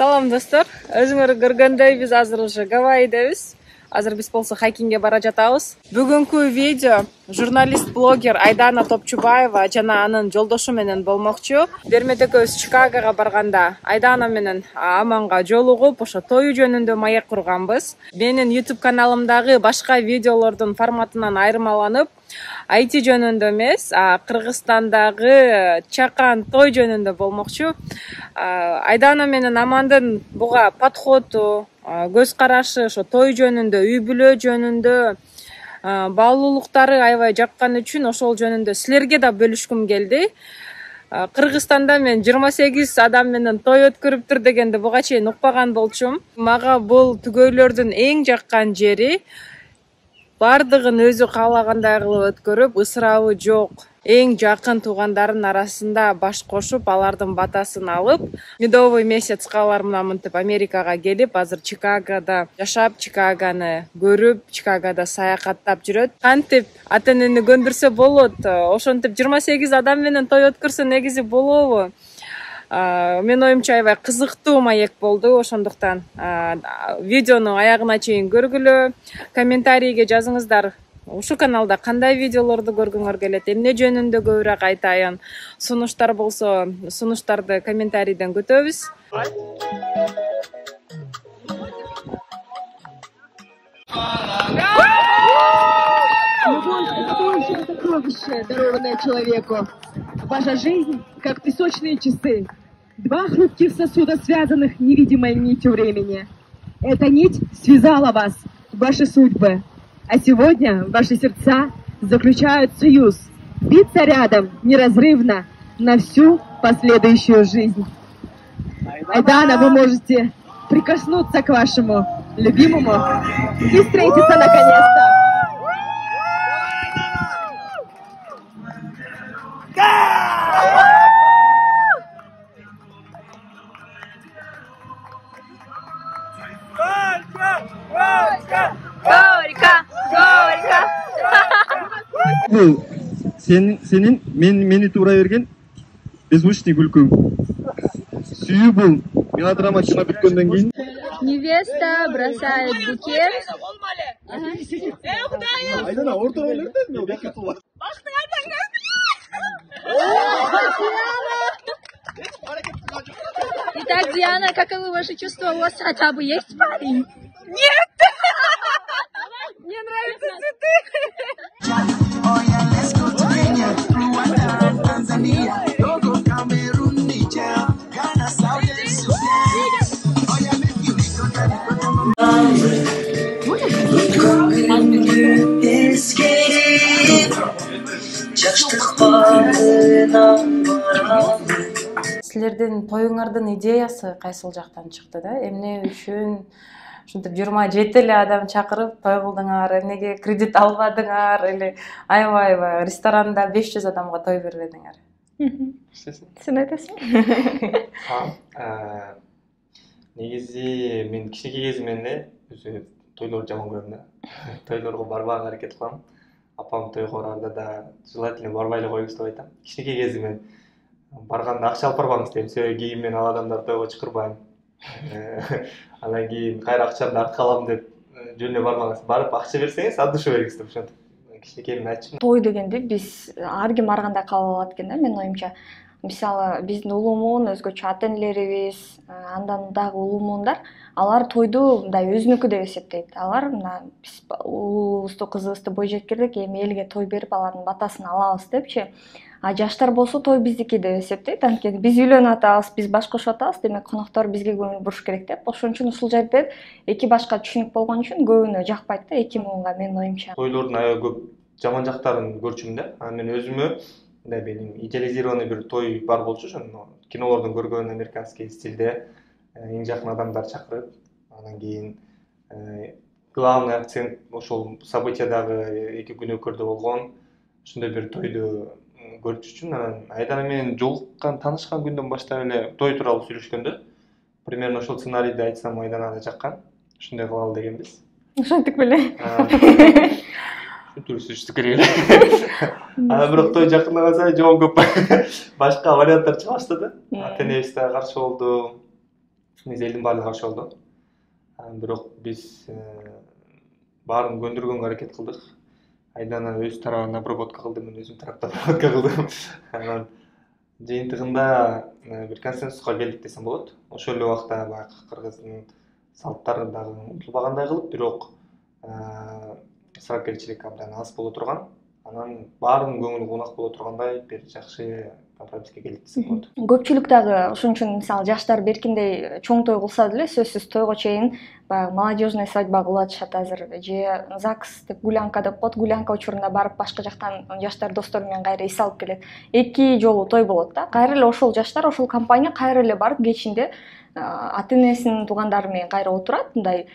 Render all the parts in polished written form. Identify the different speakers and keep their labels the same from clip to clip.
Speaker 1: Салам достор. Өзүңөр көргөндөй биз азыр уже Гавайидебиз. Азыр биз болсо хайкингге бара жатабыз. Бүгүнкү видео журналист-блогер Айдана Топчубаева жана анын жолдошу менен болмокчу. Бермет экөөбүз Чикагога барганда Айдана менен Аманга жолугуп, ошо тою жөнүндө маек курганбыз. Менин YouTube каналымдагы башка видеолордун форматынан айырмаланып, IT жөнүндө эмес, Кыргызстандагы чакан той жөнүндө болмокчу. Айдана менен Амандын буга подходу, көз карашы, ошо той жөнүндө, үй бүлө жөнүндө, баалуулуктары аябай жаккан үчүн ошол жөнүндө силерге да бөлүшкүм келди. Кыргызстанда мен 28 адам менен той өткөрүптүр дегенди буга чейин укпаган болчумун. Мага бул түгөйлөрдүн эң жаккан жери бардыгын өзү каалагандай кылып өткөрүп, ысырабы жок, эң жакын туугандардын арасында баш кошуп, алардын батасын алып, медовый месяц калар менен мынтип Америкага келип, азыр Чикагода жашап, Чикагону көрүп, Чикагода саякаттап жүрөт. Кантип ата-энени көндүрсө болот, ошентип 28 адам менен той өткөрсө негизи болобу? Мен оюмча аябай кызыктуу маек болду. Ошондуктан видеону аягына чейин көргүлө, комментарийге жазыңыздар. Ушул каналда кандай видеолорду көргүңөр келет, эмне жөнүндө көбүрөөк айтайын. Сунуштар болсо, сунуштарды комментарийден күтөбүз.
Speaker 2: Дарованное человеку. Ваша жизнь, как песочные часы. Два хрупких сосуда, связанных невидимой нитью времени. Эта нить связала вас, ваши судьбы. А сегодня ваши сердца заключают союз. Биться рядом неразрывно на всю последующую жизнь. Айдана, вы можете прикоснуться к вашему любимому и встретиться наконец-то.
Speaker 3: Senin meni туура берген беззвучный күлкүң. Сүйүү бул мелодрама чына бүткөндөн кийин.
Speaker 4: Невеста бросает букет.
Speaker 3: Айдана орто ойлордон мен бекет болот.
Speaker 4: Итак, Диана, каковы ваши чувства? У вас хотя бы есть парень?
Speaker 1: Нет! Мне нравятся цветы! Силердин тоюңардын идеясы кайсыл жактан чыкты да? Эмне үчүн ушинтип 27 эле адам чакырып той кылдыңар, эмнеге кредит албадыңар, эле аябай ресторанда 500 адамга той бербедиңер? Сен айтасың?
Speaker 5: Негизи мен кичинекей кезимден эле өзү тойлорду жаман көрөм да. Тойлорго барбаганга аракет кылам. Апам тойго барганда да желательно барбай эле коюңуз деп айтам. Кичинекей кезимден барганда акча алып барбаңыз дейм, себеби кийин мен ал адамдарды тойго чакырбайм. Анан кийин кайра акчамды артка алам деп жөнүнө барбаңыз. Барып акча берсеңиз от души бериңиз деп ошентип кичинекейимден айтчумун.
Speaker 6: Той дегенди биз ар ким ар кандай кабыл алат экен да, менин оюмча. Мисалы, биздин улуумун, өзгөчө ата-энелерибиз, андан дагы улуумундар, алар тойду мындай өзүнүкү деп эсептейт. Алар мына биз уулубузду, кызыбызды бойжеткердик, эми элге той берип алардын батасын алабыз депчи. А жаштар болсо той биздики деп эсептейт. Анткени биз үйлөнүп атабыз, биз баш кошуп атабыз, демек коноктор бизге көңүл буруш керек деп. Ошон үчүн ушул жерде эки башка түшүнүк болгон үчүн көбүнө жакпайт да эки муунга, менин оюмча.
Speaker 5: Тойлордун аябай көп жаман жактарын көрчүм да. Мен өзүмө менин идеализированный бир той бар болчу, ошону кинолордон көргөн американский стилде эң жакын адамдар чакырып, анан кийин главный акцент ошол событиядагы эки күнөөкөрдө болгон ошондой бир тойду көрчүчүмүн. Анан Айдана менен жолуккан, таанышкан күндөн баштап эле той тууралуу сүйлөшкөндө примерно ошол сценарийди айтсам Айданага жаккан. Ошондой кылалы дегенбиз.
Speaker 6: Ошентип беле.
Speaker 5: Туристический керек эле. Анан бирок той жакындаган сайын жогон көп башка варианттар чыга баштады. Ата-энебиз да каршы болду. негизи элдин баардыгы каршы болду. Бирок биз баарын көндүргөнгө аракет кылдык. Айдана өз тарабына обработка кылды, мен өзүм тараптан обработка кылдым. Анан жыйынтыгында бир консенсуска келдик десем болот. Ошол эле убакта баягы кыргыздын салттары дагы унутулбагандай кылып, бирок ысырапкерчилик абдан аз боло турган. Анан баарынын көңүлү кунак боло тургандай бир жакшы компромисске келдик десем болот.
Speaker 6: Көпчүлүк дагы ошон үчүн мисалы жаштар беркиндей чоң той кылса деле сөзсүз тойго чейин баягы молодежный свадьба кылып атышат азыр, же ЗАГС деп гулянка деп коет. Гулянка учурунда барып башка жактан жаштар достору менен кайра эс алып келет. 2 жолу той болот да. Кайра эле ошол жаштар, ошол компания кайра эле барып кечинде ата-энесинин туугандары менен кайра отурат. Мындай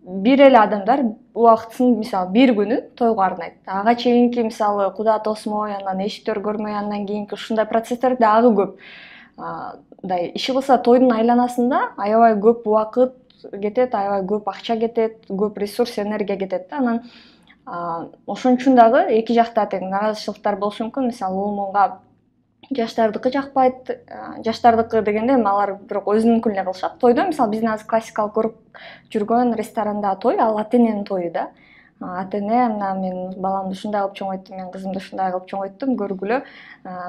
Speaker 6: бир эле адамдар убактысын мисалы бир күнү тойго арнайт. Ага чейинки мисалы куда тосмой, анан эшиктер көрмөй, андан кийинки ушундай процесстер дагы көп. Мындай иши кылса тойдун айланасында аябай көп убакыт кетет, аябай көп акча кетет, көп ресурс, энергия кетет да. Анан ошон үчүн дагы эки жакта тең наразычылыктар болушу мүмкүн. Мисалы улумунга жаштардыкы жакпайт, жаштардыкы дегенде алар бирок өзүнүнкүн эле кылышат. Тойдо мисалы биздин азыр классикалык көрүп жүргөн ресторанда той ал ата-эненин тою да. Ата-эне мына мен баламды ушундай кылып чоңойттум, мен кызымды ушундай кылып чоңойттум, көргүлө,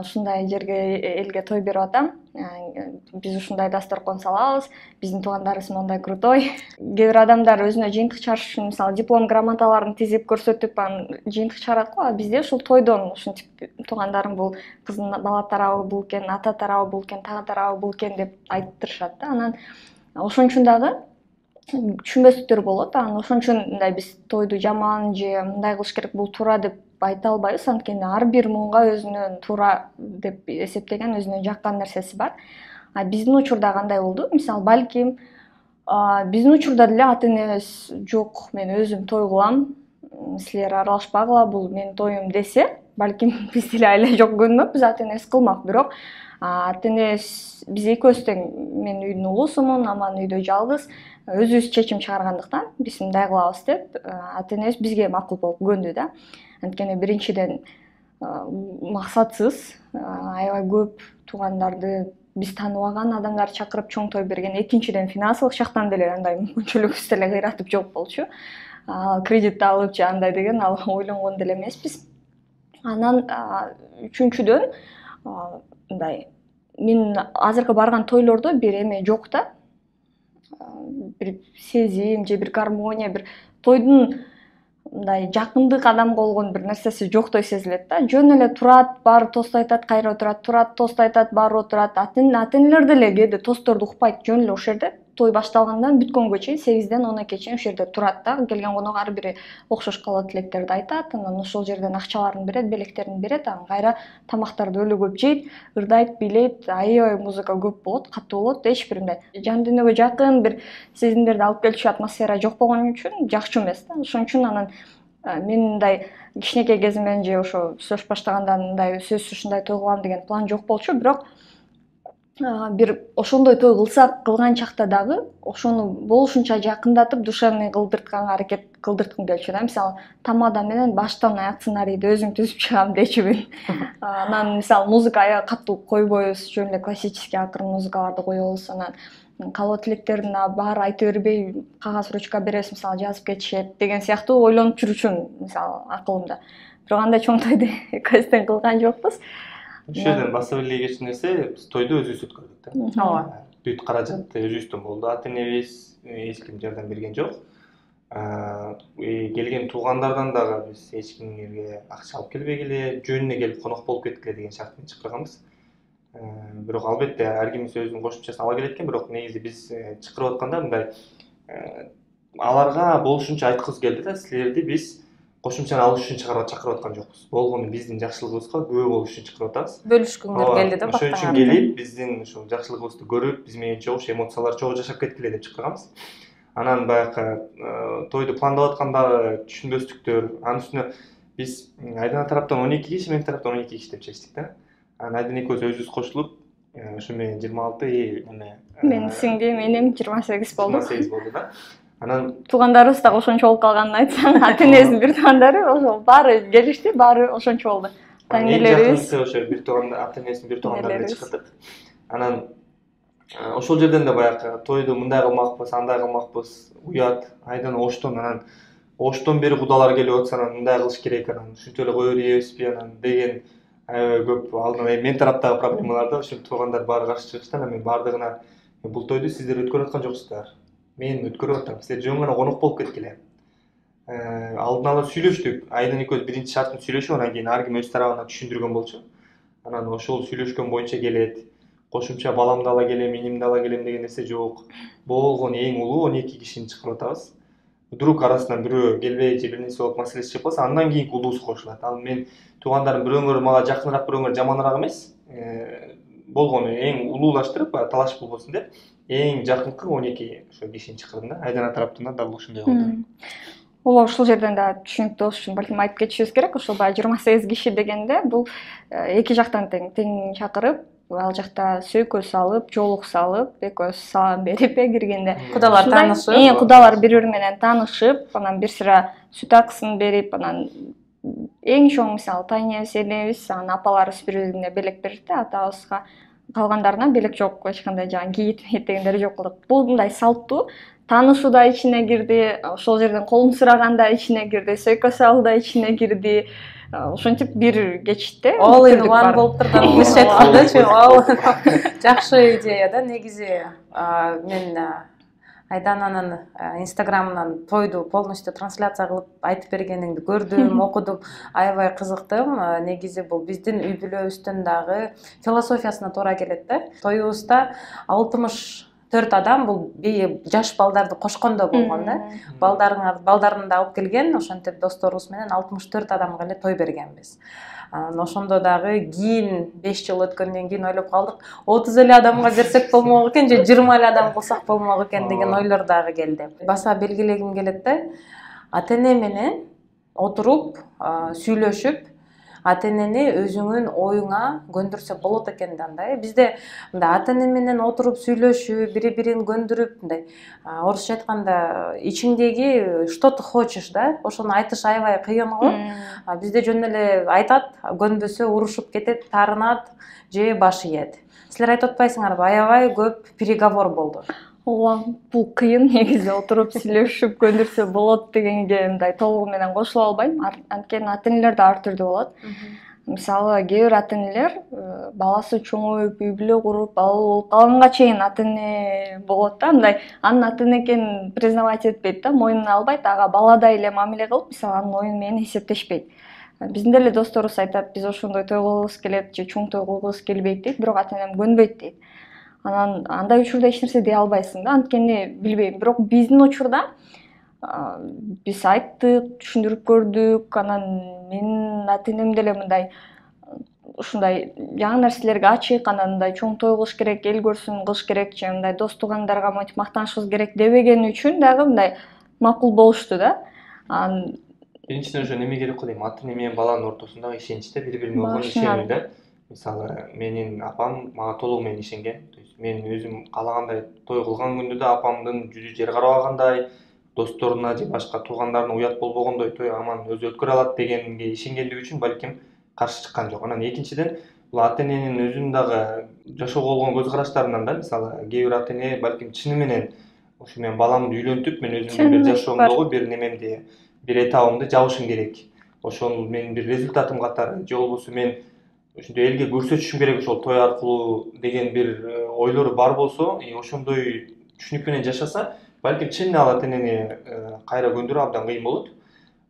Speaker 6: ушундай жерге элге той берип атам. Биз ушундай дасторкон салабыз, биздин туугандарыбыз мондай крутой. Кээ бир адамдар өзүнө жыйынтык чыгарыш үчүн мисалы диплом грамоталарын тизип көрсөтүп анан жыйынтык чыгарат го. Бизде ушул тойдон ушинтип туугандарым бул кыздын бала тарабы бул экен, ата тарабы бул экен, тагы тарабы бул экен деп айттырышат да. Анан ошон үчүн дагы түшүнбөстүктөр болот. Анан ошон үчүн мындай биз тойду жаман же мындай кылыш керек, бул туура деп айта албайбыз. Анткени ар бир муунга өзүнүн туура деп эсептеген, өзүнө жаккан нерсеси бар. Биздин учурда кандай болду? Мисалы балким биздин учурда деле ата-энебиз жок, мен өзүм той кылам, силер аралашпагыла, бул менин тоюм десе, балким биз деле айла жок көнмөкпүз, ата-энебиз кылмак. Бирок ата-энебиз биз экөөбүз тең, мен үйдүн улуусумун, Аман үйдө жалгыз, өзүбүз чечим чыгаргандыктан биз мындай кылабыз деп ата-энебиз бизге макул болуп көндү да. Анткени биринчиден максатсыз аябай көп туугандарды биз тааныбаган адамдарды чакырып чоң той берген. Экинчиден финансылык жактан деле андай мүмкүнчүлүгүбүз деле кыйратып жок болчу. Кредит алыпчы андай деген ал ойлонгон деле эмеспиз. Анан үчүнчүдөн мындай мен азыркы барган тойлордо бир эме жок да. Бир сезим же бир гармония, бир тойдун мындай жакындык адамга болгон бир нерсеси жоктой сезилет да. Жөн эле турат, баары тосту айтат, кайра отурат, турат, тосту айтат, баары отурат. Ата-энелер деле кээде тостторду укпайт, жөн эле ошол жерде той башталгандан бүткөнгө чейин 8ден 12ге чейин ошол жерде турат да. Келген конок ар бири окшош каалоо тилектерди айтат, анан ошол жерден акчаларын берет, белектерин берет, анан кайра тамактарды өлө көп жейт, ырдайт, бийлейт, аябай музыка көп болот, катуу болот, эч бир мындай жан дүйнөгө жакын бир сезимдерди алып келчү атмосфера жок болгон үчүн жакчу эмес да. Ошон үчүн анан мен мындай кичинекей кезимден же ошо сөз баштагандан мындай сөзсүз ушундай той кылам деген план жок болчу. Бирок бир ошондой той кылсак, кылган чакта дагы ошону болушунча жакындатып, душевный кылдыртканга аракет кылдырткым келчү да. Мисалы тамада менен баштан аяк сценарийди өзүм түзүп чыгам дечүмүн. Анан мисалы музыка аябай катуу койбойбуз, жөн эле классический акырын музыкаларды коебуз. Анан каалоо тилектерин баары айта бербей кагаз ручка беребиз, мисалы жазып кетишет деген сыяктуу ойлонуп жүрчүмүн мисалы акылымда. Бирок андай чоң тойду экөөбүздөн кылган жокпуз.
Speaker 5: Ошол жерден баса эле кетчү нерсе, биз тойду өзүбүз өткөрдүк да.
Speaker 1: Ооба.
Speaker 5: Бүт каражат өзүбүздөн болду. Ата-энебиз эч ким жардам берген жок. Келген туугандардан дагы биз эч кимге акча алып келбегиле, жөнүнө келип конок болуп кеткиле деген шарт менен чакырганбыз. Бирок албетте ар кимиз өзүнүн кошумчасын ала келет экен, бирок негизи биз чакырып атканда мындай аларга болушунча айткыбыз келди да, силерди биз кошумчаны алыш үчүн чакырып аткан жокпуз. Болгону биздин жакшылыгыбызга күбө болуш үчүн чакырып атабыз.
Speaker 1: Бөлүшкүңөр келди да
Speaker 5: бактан. Ошон үчүн келип, биздин ушул жакшылыгыбызды көрүп, биз менен чогуу эмоциялар чогуу жашап кеткиле деп чакырганбыз. Анан баягы тойду пландап атканда түшүнбөстүктөр, анын үстүнө биз Айдана тараптан 12 киши, мен тараптан 12 киши деп чечтик да. Анан Айдана экөөбүз өзүбүз кошулуп, ошо менен 26 эме
Speaker 6: Менин сиңдим, энем 28 болду.
Speaker 5: 28 болду да. Анан
Speaker 6: туугандарыбыз дагы ошончо болуп калганын айтсаң, ата-энесинин бир туугандары ошо баары келишти, баары ошончо болду.
Speaker 5: Таңелерибиз ошо бир тууган ата-энесинин бир туугандары чыкырдык. Анан ошол жерден да баягы тойду мындай кылмакпыз, андай кылмакпыз, уят, айдан оштон анан оштон бери кудалар келип атса анан мындай кылыш керек, анан ушинтип эле кое беребизби анан деген аябай көп алдынан мен тараптагы проблемалар да. Ошентип туугандар баары каршы чыгышты. Анан мен баардыгына бул тойду сиздер өткөрүп аткан жоксуздар. Мен өткөрүп атам. Силер жөн гана конок болуп кеткиле. Алдын ала сүйлөштүк. Айдан экөөбүз биринчи шартын сүйлөшүп, анан кийин ар ким өз тарабына түшүндүргөн болчу. Анан ошол сүйлөшкөн боюнча келет. Кошумча баламды ала келем, энимди ала келем деген нерсе жок. Болгон эң улуу 12 кишини чакырып атабыз. Вдруг арасынан бирөө келбей же бир нерсе болуп маселеси чыгып калса, андан кийинки улуусу кошулат. Ал мен туугандарым бирөөңөр мага жакыныраак, бирөөңөр жаманыраак эмес. Болгону эң улуулаштырып, талаш болбосун деп, эң жакынкы 12 ошо кишини чакырдым да. Айдана тараптан да дал ошондой болду.
Speaker 6: Ооба, ушул жерден да түшүнүктүү болуш үчүн балким айтып кетишибиз керек. Ошол баягы 28 киши дегенде бул эки жактан тең чакырып, ал жакта сөйкө салып, жоолук салып, экөөсү салам берип киргенде
Speaker 1: Кудалар таанышып,
Speaker 6: кудалар бири-бири менен таанышып, анан бир сыра сүт акысын берип, анан эң чоң мисалы тайнебиз, энебиз, анан апаларыбыз бири-бирине белек берди, атабызга. Калгандарына белек жок, эч кандай жагы кийит дегендер жок кылдык. Бул мындай салттуу таанышуу да ичине кирди, ошол жерден колун сураган да ичине кирди, сөйкө салуу да ичине кирди. Ошентип бир кечте
Speaker 1: all in one болуп турган эмес айткандачы. Ал жакшы идея да. Негизи мен Айдананын инстаграмынан тойду полностью трансляция кылып айтып бергениңди көрдүм, окудум, аябай кызыктым. Негизи бул биздин үй бүлөбүздүн дагы философиясына туура келет да. Тоюбузда 64 адам бул жаш балдарды кошкондо болгон да. Балдарын да алып келген, ошентип досторубуз менен 64 адамга эле той бергенбиз. Ошондо дагы кийин 5 жыл өткөндөн кийин ойлоп калдык, 30 эле адамга берсек болмок экен же 20 эле адам кылсак болмок экен деген ойлор дагы келди. Баса белгилегим келет да, ата-эне менен отуруп сүйлөшүп, ата-энени өзүңүн оюңа көндүрсө болот экен да. Андай бизде мындай ата-эне менен отуруп сүйлөшүп, бири-бирин көндүрүп, мындай орусча айтканда ичиңдеги что ты хочешь да, ошону айтыш аябай кыйын го. Бизде жөн эле айтат, көнбөсө урушуп кетет, таарынат же баш ийет. Силер айтып атпайсыңарбы, аябай көп переговор болду.
Speaker 6: Ооба, бул кыйын негизи отуруп сүйлөшүп көндүрсө болот дегенге мындай толугу менен кошула албайм. Анткени ата-энелер да ар түрдүү болот. Мисалы, кээ бир ата-энелер баласы чоңоюп, үй бүлө куруп, балалуу болуп калганга чейин ата-эне болот да, мындай анын ата-эне экенин признавать этпейт да, мойнуна албайт, ага баладай эле мамиле кылып, мисалы, анын оюну менен эсептешпейт. Биздин деле досторубуз айтат, биз ошондой той кылгыбыз келет же чоң той кылгыбыз келбейт дейт, бирок ата-энем көнбөйт дейт. Анан андай учурда эч нерсе дей албайсың да, анткени билбейм, бирок биздин учурда биз айттык, түшүндүрүп көрдүк, анан менин ата-энем деле мындай ушундай жаңы нерселерге ачык, анан мындай чоң той кылыш керек, эл көрсүн кылыш керек же мындай дос туугандарга монтип мактанышыбыз керек дебегени үчүн дагы мындай макул болушту да.
Speaker 5: Биринчиден ошо неме керек го дейм, ата-эне менен баланын ортосундагы ишеничте бири-бирине болгон ишенүү да. Мисалы, менин апам мага толугу менен ишенген. Мен өзүм каалагандай той кылган күндө да апамдын жүзү жер карабагандай, досторуна же башка туугандарына уят болбогондой той аман өзү өткөрө алат дегенге ишенгендиги үчүн балким каршы чыккан жок. Анан экинчиден бул ата-эненин өзүнүн дагы жашоого болгон көз караштарынан да, мисалы, кээ бир ата-эне балким чыны менен ушу мен баламды үйлөнтүп, мен өзүмдүн бир жашоомдогу бир немемди, бир этабымды жабышым керек. Ошол менин бир результатым катары же болбосо мен ушинтип элге көрсөтүшүм керек ошол той аркылуу деген бир ойлору бар болсо, ошондой түшүнүк менен жашаса, балким чын ал ата-энени кайра көндүрүү абдан кыйын болот.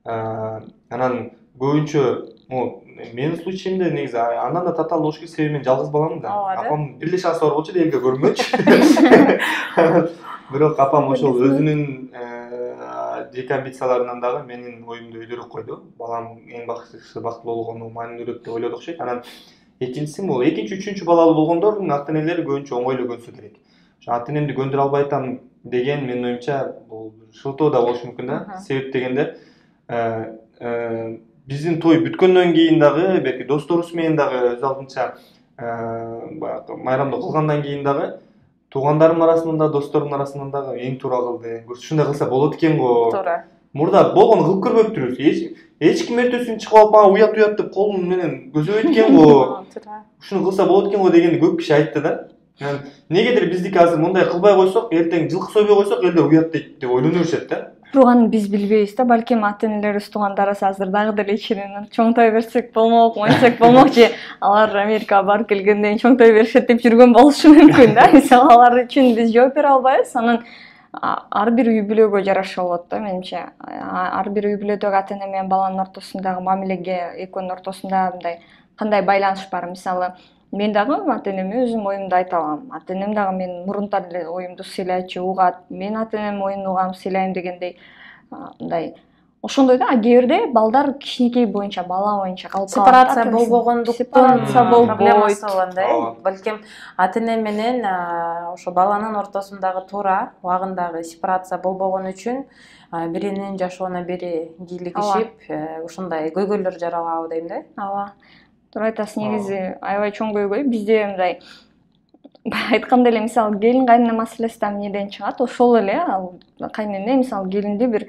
Speaker 5: Анан көбүнчө менин случаимде негизи андан да татаал болуш керек, себеби мен жалгыз баламын да. Апам бир эле шансы бар болчу да элге көрүнмөчү. Бирок апам ошол өзүнүн жеке амбицияларынан дагы менин оюмду өйдөрүп койду. Балам эң бактысы бактылуу болгону маанилүүрөөк деп ойлоду окшойт. Анан экинчиси бул экинчи, үчүнчү балалуу болгондордун ата-энелери көбүнчө оңой эле көнсө керек. Ошо ата-энемди көндүрө албай атам деген менин оюмча бул шылтоо да болушу мүмкүн да. Себеп дегенде биздин той бүткөндөн кийин дагы, белки досторубуз менен дагы өз алдынча майрамды кылгандан кийин дагы туугандарымдын арасынан да, досторумдун арасынан дагы эң туура кылды. Ушундай кылса болот экен го. Туура. Мурда болгону кылып көрбөптүрбүз. Эч ким эртесин чыгып алып ага уят деп колун менен көзөбөйт экен го. Ушуну кылса болот экен го дегенди көп киши айтты да. Негедир биздики азыр мындай кылбай койсок, эртең жылкы сойбой койсок, элдер уят дейт деп ойлоно беришет да.
Speaker 6: Бирок аны биз билбейбиз да, балким ата-энелерибиз, туугандарыбыз азыр дагы деле ичинен чоңтой берсек болмок, ойносок болмок же алар Америкага барып келгенден чоңтой беришет деп жүргөн болушу мүмкүн да. Мисалы алар үчүн биз жооп бере албайбыз. Анан ар бир үй бүлөгө жараша болот да менимче. Ар бир үй бүлөдөгү ата-эне менен баланын ортосундагы мамилеге, экөөнүн ортосунда мындай кандай байланыш бар. Мисалы мен дагы ата-энеме өзүм оюмду айта алам. Ата-энем дагы мен мурунтан эле оюмду сыйлайчу, угат. Мен ата-энемдин оюн угам, сыйлайм дегендей мындай ошондой да. Кээ бирде балдар кичинекей боюнча, бала боюнча калып калат.
Speaker 1: Сепарация болбогондуктан проблемасы болгондой. Балким ата-эне менен ошо баланын ортосундагы туура убагындагы сепарация болбогон үчүн биринин жашоону бири кийлигишип, ушундай көйгөйлөр жаралабы дейм да.
Speaker 6: Ооба. Туура айтасыз, негизи аябай чоң көйгөй. Бизде мындай айтканда эле мисалы келин кайнына маселеси да эмнеден чыгат? Ошол эле ал кайнене мисалы келинди бир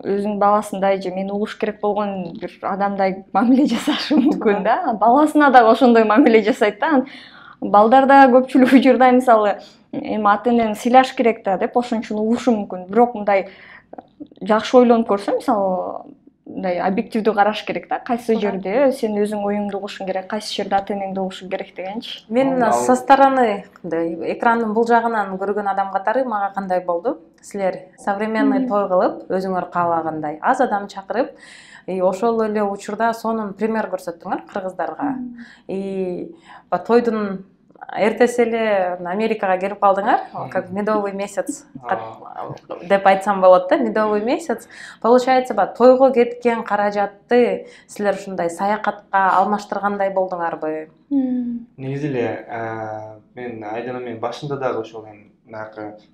Speaker 6: өзүнүн баласындай же мени угуш керек болгон бир адамдай мамиле жасашы мүмкүн да. Баласына дагы ошондой мамиле жасайт да. Балдар да көпчүлүк учурда мисалы эми ата-энени сыйлаш керек да деп ошон үчүн угушу мүмкүн. Бирок мындай жакшы ойлонуп көрсө, мисалы мындай объективдүү караш керек да. Кайсы жерде сен өзүң оюңду угушуң керек, кайсы жерде ата-энеңди угушуң керек дегенчи.
Speaker 1: Мен со стороны экрандын бул жагынан көргөн адам катары мага кандай болду? Силер современный той кылып, өзүңөр каалагандай аз адам чакырып, ошол эле учурда сонун пример көрсөттүңөр кыргыздарга. Тойдун эртеси эле Америкага келип калдыңар, как медовый месяц деп айтсам болот да, медовый месяц. Получается, тойго кеткен каражатты силер ушундай саякатка алмаштыргандай болдуңарбы?
Speaker 5: Негизи эле мен Айдана менен башында дагы ошол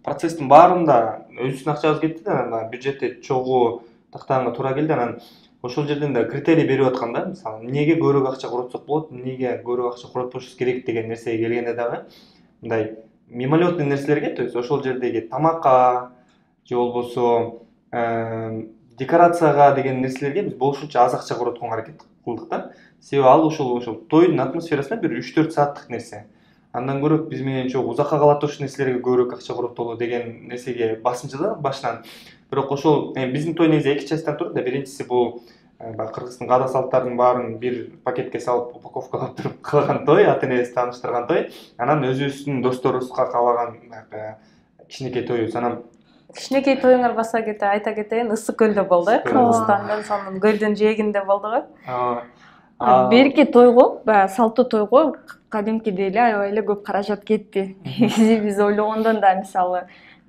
Speaker 5: процесстин баарында өзүбүздүн акчабыз кетти да, бюджетте чогуу тактаганга туура келди. Анан ошол жерден да критерий берип аткан да, мисалы эмнеге көбүрөөк акча куротсок болот, эмнеге көбүрөөк акча куротпошубуз керек деген нерсеге келгенде дагы мындай мимолетный нерселерге, то есть ошол жердеги тамакка же болбосо декорацияга деген нерселерге биз болушунча аз акча куротконго аракет кылдык да. Себеби ал ошол тойдун атмосферасына бир 3-4 сааттык нерсе. Андан көрөк биз менен чогуу узакка калат ошол нерселерге көбүрөөк акча куротолу деген нерсеге басымчы да башынан. Бирок ошол биздин той негизи 2 частьтан турат да. Биринчиси бул кыргыздын каада салттарынын баарын бир пакетке салып, упаковкалап туруп кылган той, ата-энебизди тааныштырган той. Анан өзүбүздүн досторубузга каалаган кичинекей тоюбуз. Анан
Speaker 1: Кичинекей тоюңар баса кете айта кетейин, Ысык көлдө болду. Кыргызстандын сонун көлдүн жээгинде болду го.
Speaker 6: Берки тойго, баягы салттуу тойго кадимкидей эле аябай эле көп каражат кетти. Биз ойлогондон да мисалы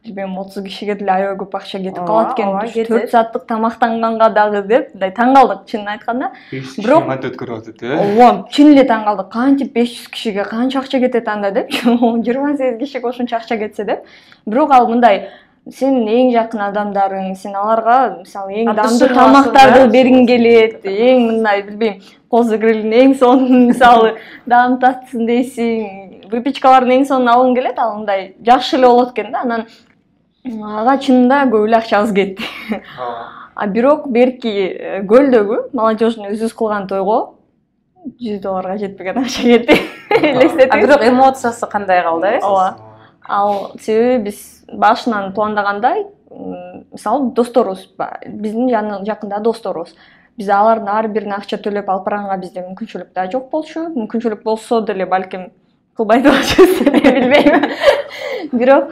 Speaker 6: билбейм 30 кишиге деле аябай көп акча кетип калат экен. 4 сааттык тамактанганга дагы деп мындай таң калдык чынын айтканда.
Speaker 5: Бирок мант өткөрүп атат,
Speaker 6: ооба, чын эле таң калдык. Кантип 500 кишиге канча акча кетет анда деп, 28 кишиге ошончо акча кетсе деп. Бирок ал мындай сенин эң жакын адамдарың, сен аларга мисалы эң дандуу тамактарды бергиң келет, эң мындай билбейм, козу грилдин эң сонун мисалы даам татсын дейсиң, выпечкалардын эң сонун алгың келет, ал мындай жакшы эле болот экен да. Анан ага чынында көп эле акчабыз кетти. Бирок берки көлдөгү молодежный өзүбүз кылган тойго $100 жетпеген акча кетти. Элестетиңиз.
Speaker 1: Бирок эмоциясы кандай калды?
Speaker 6: Ооба. Ал себеби биз башынан пландагандай, мисалы досторубуз, биздин жакында досторубуз. Биз алардын ар бирине акча төлөп алып барганга бизде мүмкүнчүлүк да жок болчу. Мүмкүнчүлүк болсо деле балким кылбай болчубуз, билбейм. Бирок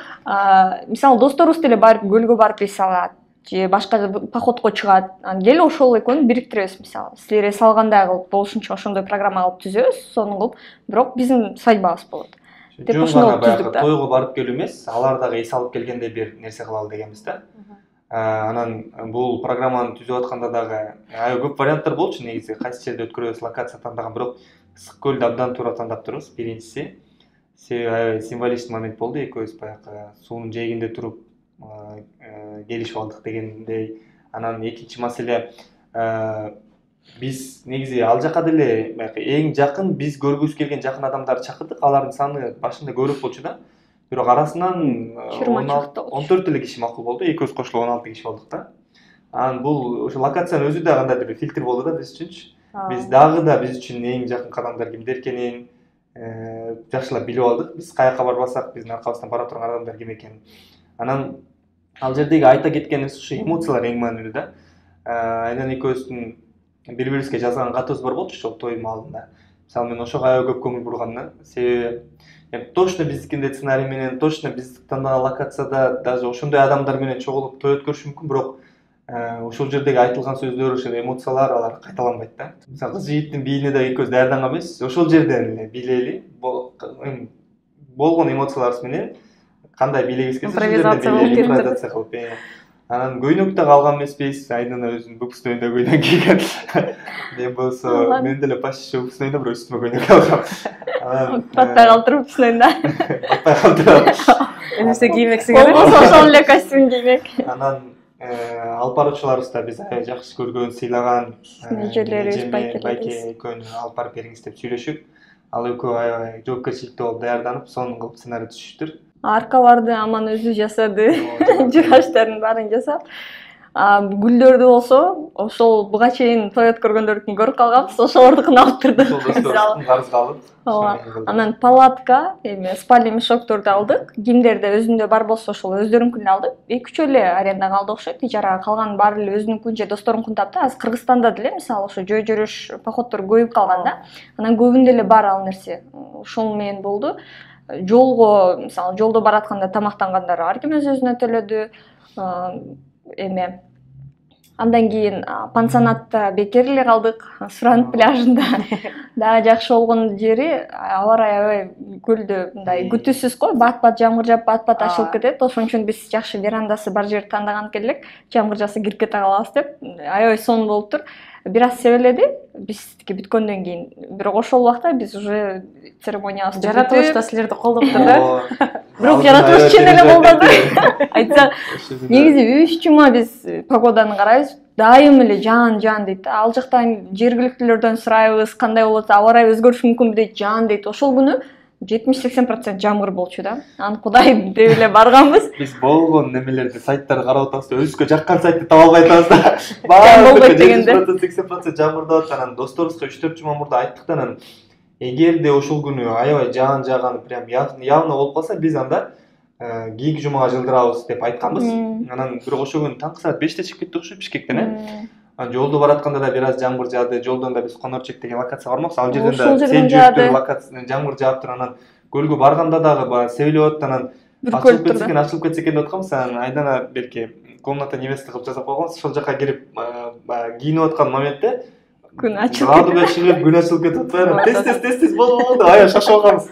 Speaker 6: мисалы досторубуз деле барып көлгө барып эс алат же башка походко чыгат. Кел ошол экөөнү бириктиребиз мисалы. Силер эс алгандай кылып болушунча ошондой программа кылып түзөбүз, сону кылып, бирок биздин свадьбабыз болот.
Speaker 5: Тойго барып келүү эмес, алар дагы эс алып келгендей бир нерсе кылалы дегенбиз да. Анан бул программаны түзүп атканда дагы аябай көп варианттар болчу негизи. Кайсы жерде өткөрөбүз, локация тандаган, бирок Ысык көлдү абдан туура тандап турбуз. Биринчиси, себеби аябай символичный момент болду. Экөөбүз баягы суунун жээгинде туруп келишип алдык дегендей. Анан экинчи маселе, биз негизи ал жака деле баягы эң жакын биз көргүбүз келген жакын адамдарды чакырдык. Алардын саны башында көбүрөөк болчу да. Бирок арасынан 14 эле киши макул болду. Экөөбүз кошулуп 16 киши болдук да. Анан бул ошо локациянын өзү да кандайдыр бир фильтр болду да биз үчүнчү. Биз дагы да биз үчүн эң жакын адамдар кимдер экенин, жакшылап билип алдык. Биз каяка барбасак биздин аркабыздан бара турган адамдар ким экенин. Анан ал жердеги айта кеткенибиз ушу эмоциялар эң маанилүү да. Айдан экөөбүздүн бири бирибизге жазган катыбыз бар болчу ошол той маалында. Мисалы мен ошого аябай көп көңүл бургам да. Себеби точно биздикинде сценарий менен, точно биз тандаган локацияда даже ошондой адамдар менен чогулуп той өткөрүш мүмкүн, бирок ошол жердеги айтылган сөздөр, ошол эмоциялар алар кайталанбайт да. Мисалы кыз жигиттин бийине да экөөбүз даярданган эмеспиз. Ошол жерден эле бийлейли. Болгон эмоцияларыбыз менен кандай бийлегибиз келсе импровизация кылып. Анан көйнөк да калган эмеспиз. Айдана өзүнүн выпускнойунда көйнөк кийген. Мен болсо мен деле почти выпускнойунда бирок үстүмө көйнөк алгам.
Speaker 6: Баттай калтырып выпускнойунда.
Speaker 5: Баттай калтырып.
Speaker 1: Эмесе киймексиң эле.
Speaker 6: Болбосо ошол эле костюм киймек.
Speaker 5: Анан алып баруучуларыбыз да биз аябай жакшы көргөн, сыйлаган
Speaker 6: эжелерибиз,
Speaker 5: байке экөөнү алып барып бериңиз деп сүйлөшүп, ал экөө аябай жоопкерчиликтүү болуп даярданып, сонун кылып сценарий түзүштүр.
Speaker 6: Аркаларды аман өзү жасады. Жыгачтардын баарын жасап. Гүлдөрдү болсо ошол буга чейин той өткөргөндөрдүкүн көрүп калганбыз, ошолордукун алып турдук.
Speaker 5: Карызга алып.
Speaker 6: Анан палатка, спальный мешокторду алдык. Кимдерде өзүндө бар болсо ошол өздөрүнкүн алдык. 2-3 эле арендага алды окшойт. Ижарага калган баары эле өзүнүнкүн же досторункун таптı. Азыр Кыргызстанда деле мисалы ошо жөө жүрүш походдор көбөйүп калган да. Анан көбүндө эле бар ал нерсе. Ошол менен болду. Жолго, мисалы жолдо баратканда тамактангандар ар ким өзүнө төлөдү. Андан кийин пансионатта бекер эле калдык. Сурант пляжында. Дагы жакшы болгон жери аба ырайы аябай көлдө мындай күтүүсүз го, бат-бат жамгыр жаап, бат-бат ачылып кетет. Ошон үчүн биз жакшы верандасы бар жерди тандаган элек, жамгыр жааса кирип кете калабыз деп, аябай сонун болуптур. Бир аз себеледи биздики бүткөндөн кийин. Бирок ошол убакта биз уже церемониябызды
Speaker 1: жаратылышта силерди колдоптур да.
Speaker 6: Бирок жаратылыш чын эле колдоду. Айтса, негизи 3 жума биз погоданы карайбыз. Дайым эле жаан дейт да. Ал жактан жергиликтүүлөрдөн сурайбыз, кандай болот, аба ырайы өзгөрүшү мүмкүнбү дейт, жаан дейт. Ошол күнү 70-80% жамгыр болчу да. Аны Кудай деп эле барганбыз.
Speaker 5: Биз болгон немелерди, сайттарды карап атабыз, өзүбүзгө жаккан сайтты таба албай атабыз да.
Speaker 6: Болбойт дегенде.
Speaker 5: 70-80% жамгырдап атат. Анан досторубузга 3-4 жума мурда айттык да, анан эгерде ошол күнү аябай жаан жааган, прям явно болуп калса, биз анда кийинки жумага жылдырабыз деп айтканбыз. Анан бирок ошол күнү таңкы саат 5те чыгып кеттик окшойт Бишкектен. Жолдо баратканда да бир аз жамгыр жаады. Жолдон да биз Конорчек деген локацияга бармакчы. Ал жерден да сел жүрүктөр локациядан жамгыр жааптыр. Анан көлгө барганда дагы баягы себелеп атат. Анан ачылып кетсе экен деп атканбыз. Анан Айдана белки комната невеста кылып жасап койгонбуз. Ошол жака кирип баягы кийинип аткан моментте күн ачылып чыгып, күн ачылып кетип атпайбы? Тез болду. Аябай шашып алганбыз.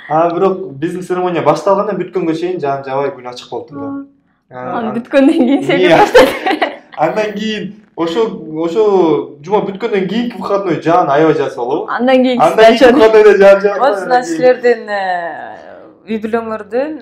Speaker 5: Бирок биздин церемония башталгандан бүткөнгө чейин жаан жаабай күн ачык болуптур да.
Speaker 6: Анан бүткөндөн кийин себеп баштады.
Speaker 5: Андан кийин ошо жума бүткөндөн кийинки выходной жаан аябай жааса болобу?
Speaker 6: Андан кийин
Speaker 5: выходнойдо жаан жаап.
Speaker 1: Вот значит силердин үй бүлөңөрдүн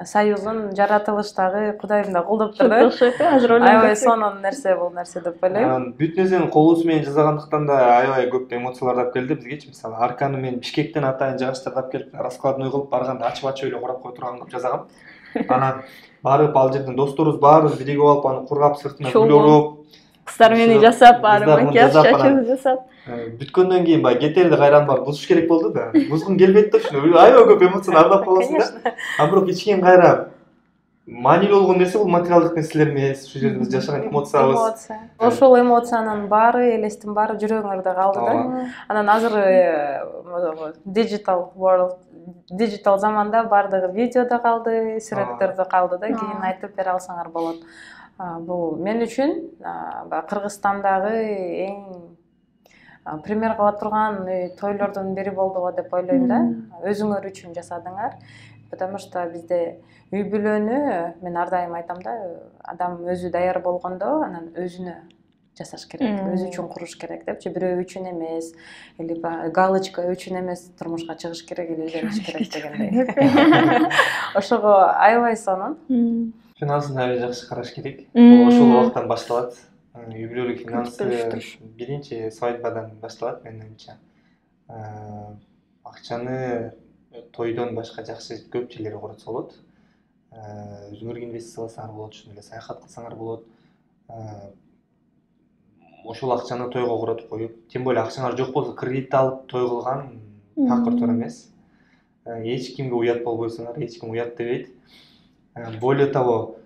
Speaker 1: союзун жаратылыштагы Кудайым да колдоптур да.
Speaker 6: Азыр ойлонуп
Speaker 1: аябай сонун нерсе бул нерсе деп ойлойм.
Speaker 5: Бүт нерсени колубуз менен жасагандыктан да аябай көп эмоциялар алып келди бизгечи. Мисалы арканы мен Бишкектен атайын жыгачтарды алып келип раскладной кылып барганда ачып эле корап кое турган кылып жасагам. Анан барып ал жерден досторубуз баарыбыз биригип алып аны кургап сыртына гүл оруп,
Speaker 6: кыздар менен жасап, баары макияж чачыбызды жасап.
Speaker 5: Бүткөндөн кийин баягы кетерде кайран барып бузуш керек болду да. Бузгун келбейт да ушуну. Аябай көп эмоцияны ардап каласың да. Бирок ичкен кайра маанилүү болгон нерсе бул материалдык нерселер эмес, ушул жерде биз жашаган эмоциябыз.
Speaker 1: Ошол эмоциянын баары, элестин баары жүрөгүңөрдө калды да. Анан азыр digital world, digital заманда баардыгы видеодо калды, сүрөттөрдө калды да. Кийин айтып бере алсаңар болот. Бул мен үчүн Кыргызстандагы эң пример кыла турган тойлордун бири болду го деп ойлойм да. Өзүңөр үчүн жасадыңар. Потому что бизде үй бүлөнү мен ар дайым айтам да, адам өзү даяр болгондо анан өзүнө жасаш керек, өзү үчүн куруш керек депчи, бирөө үчүн эмес, или галочка үчүн эмес, турмушка чыгыш керек или үйлөнүш керек дегендей. Ошого аябай сонун.
Speaker 5: Финансын аябай жакшы караш керек. Ошол убактан башталат. Үй бүлөлүк финансы биринчи свадьбадан башталат менин оюмча. Акчаны тойдон башка жакшы көп жерлерге коротсо болот. Өзүңөргө инвестиция кылсаңар болот, ошондой эле саякат кылсаңар болот. Ошол акчаны тойго коротуп коюп, тем более акчаңар жок болсо кредит алып той кылган такыр туура эмес. Эч кимге уят болбойсуңар, эч ким уят дебейт. Более того,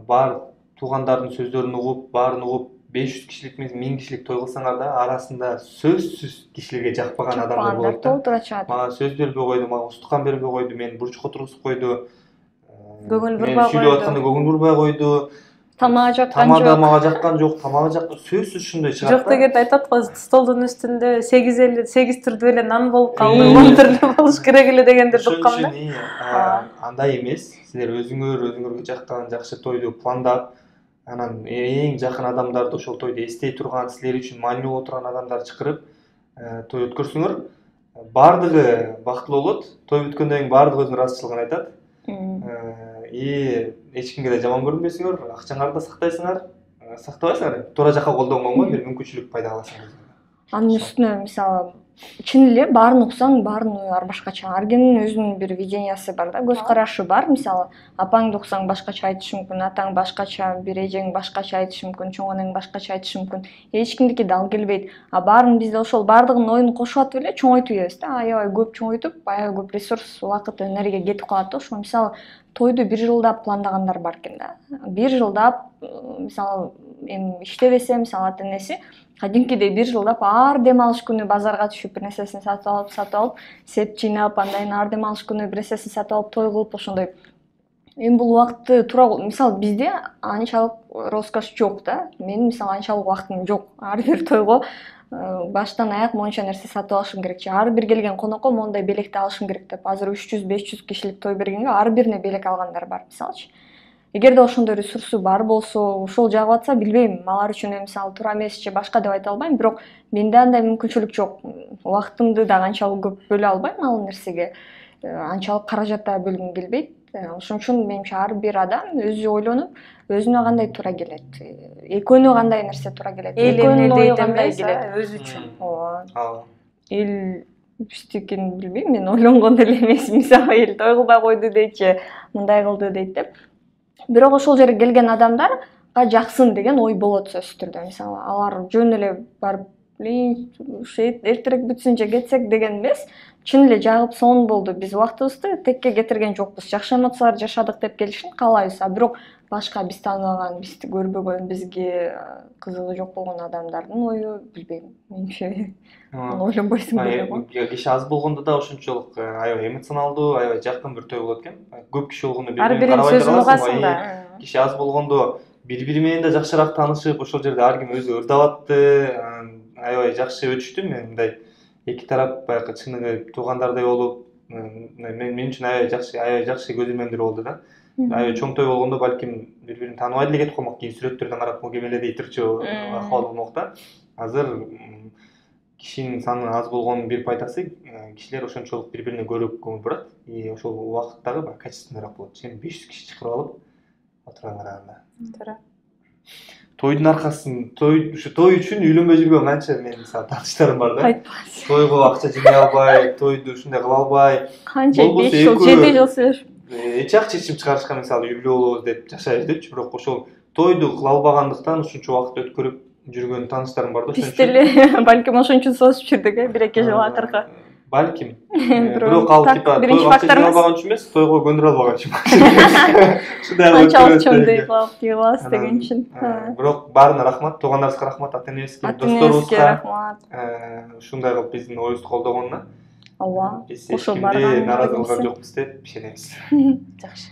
Speaker 5: бар туугандардын сөздөрүн угуп, баарын угуп, 500 кишилик эмес, 1000 кишилик той кылсаңар да, арасында сөзсүз кишилерге жакпаган адамдар болот да.
Speaker 6: толтура чыгат.
Speaker 5: Мага сөз бербей койду, мага устукан бербей койду, мени бурчукка тургузуп койду.
Speaker 6: Көңүл бурбай
Speaker 5: Мен сүйлөп
Speaker 6: койду.
Speaker 5: атканда көңүл бурбай койду.
Speaker 6: Тамагы жаккан
Speaker 5: Тамагы
Speaker 6: жок.
Speaker 5: мага жаккан жок, тамагы жаккан сөзсүз ушундай чыгат.
Speaker 1: Жок дегенде айтат го, столдун үстүндө 8 түрдүү эле нан болуп калды, 10 түрлүү болуш керек эле дегендерди уккам да.
Speaker 5: Андай эмес. Силер өзүңөргө жаккан жакшы тойду пландап, анан эң жакын адамдарды ошол тойду эстей турган, силер үчүн маанилүү боло турган адамдарды чакырып той өткөрсөңөр, бардыгы бактылуу болот. Той бүткөндөн кийин бардыгы өзүнүн ыраазычылыгын айтат. Эч кимге да жаман көрүнбөйсүңөр, акчаңарды да сактайсыңар, сактабайсыңар, туура жакка колдонгонго бир мүмкүнчүлүк пайда кыласыңар.
Speaker 6: Анын үстүнө мисалы чын эле баарын уксаң, баарынын ою ар башкача. Ар кимдин өзүнүн бир видениясы бар да, көз карашы бар. Мисалы апаңды уксаң башкача айтышы мүмкүн, атаң башкача, бир эжең башкача айтышы мүмкүн, чоң энең башкача айтышы мүмкүн. Эч кимдики дал келбейт. Баарын бизде ошол бардыгынын оюн кошуп атып эле чоңойтуп ийебиз да. Аябай көп чоңойтуп, аябай көп ресурс, убакыт, энергия кетип калат да. Ошо мисалы тойду 1 жылдап пландагандар бар экен да. 1 жылдап мисалы эми иштебесе, мисалы ата энеси кадимкидей 1 жылдап ар дем алыш күнү базарга түшүп бир нерсесин сатып алып, сеп жыйнап, андан ар дем алыш күнү бир нерсесин сатып алып той кылып ошондой. Эми бул убакытты туура мисалы бизде анчалык роскош жок да. Менин мисалы анчалык убактым жок. Ар бир тойго баштан аяк монча нерсе сатып алышым керек. Ар бир келген конокко мондай белекти алышым керек деп. Азыр 300-500 кишилик той бергенге ар бирине белек алгандар бар, мисалчы. Эгерде ошондой ресурсу бар болсо, ошол жагып атса, билбейм, алар үчүн мисалы туура эмес же башка деп айта албайм, бирок менде андай мүмкүнчүлүк жок. Убактымды да канчалык көп бөлө албайм ал нерсеге. Анчалык каражат да бөлгүм келбейт. Ошон үчүн менимче ар бир адам өзү ойлонуп, өзүнө кандай туура келет, экөөнө кандай нерсе туура келет,
Speaker 1: Экөөнүн ою кандай келет өзү үчүн.
Speaker 6: Ооба. Эл биздикин билбейм, мен ойлонгон эле эмес. Мисалы эл той кылбай койду дейт, мындай кылды дейт деп. Бирок ошол жерге келген адамдарга жаксын деген ой болот сөзсүз түрдө. Мисалы алар жөн эле барып, эртерээк бүтсүн же кетсек деген эмес. Чын эле жагып сонун болду. Биз убактыбызды текке кетирген жокпуз. Жакшы эмоциялар жашадык деп келишин каалайбыз. Бирок башка биз тааныбаган, бизди көрбөгөн, бизге кызыгы жок болгон адамдардын ою билбейм. Менимче ойлонбойсуң деле го.
Speaker 5: Киши аз болгондо да ошончолук аябай эмоционалдуу, аябай жакын бир той болот экен. Көп киши болгондо
Speaker 1: Ар биринин сөзүн угасың да.
Speaker 5: Киши аз болгондо бири менен да жакшыраак таанышып, ошол жерде ар ким өзү ырдап атты, аябай жакшы өтүштү. Мен мындай эки тарап баягы чыныгы туугандардей болуп, мен үчүн аябай жакшы көзөмөлдөр болду да. Аябай чоң той болгондо балким бири-бирин тааныбай деле кетип калмак, кийин сүрөттөрдөн карап могу эмеледей турчу акыбал болмок да. Азыр кишинин саны аз болгонунун бир пайдасы кишилер ошончолук бири-бирине көрүп көңүл бурат. Ошол убакыттагы баягы качественныйраак болот. Сен 500 киши чакырып алып отурган караганда.
Speaker 1: Туура.
Speaker 5: Тойдун аркасын, той үчүн үйлөнбөй жүргөн канча мен мисалы тааныштарым бар да.
Speaker 6: Айтпаңыз.
Speaker 5: Тойго акча жыйнай албай, тойду ушундай кыла албай,
Speaker 6: Канча 5 жыл, 7 жыл сүрүп.
Speaker 5: эч ак чечим чыгарышкан мисалы үй-бүлө болобуз деп жашайбыз депчи, бирок ошол тойду кыла албагандыктан ушунча убакыт өткөрүп жүргөн тааныштарым бар да.
Speaker 6: Биз деле балким ошон үчүн созуп жүрдүк, 1-2 жыл акыркы.
Speaker 5: Балким. Бирок ал типа тойго акча жыйнай албаган үчүн эмес, тойго көндүрө албаган үчүн.
Speaker 6: Канчалык чоң той кылып тийгилабыз деген үчүн.
Speaker 5: Бирок баарына рахмат, туугандарыбызга рахмат, ата энебизге, досторубузга
Speaker 6: рахмат.
Speaker 5: Ушундай кылып биздин оюбузду колдогонуна.
Speaker 6: Ооба.
Speaker 5: Биз эч кимди нааразы кылган жокпуз деп ишенебиз.
Speaker 1: Жакшы.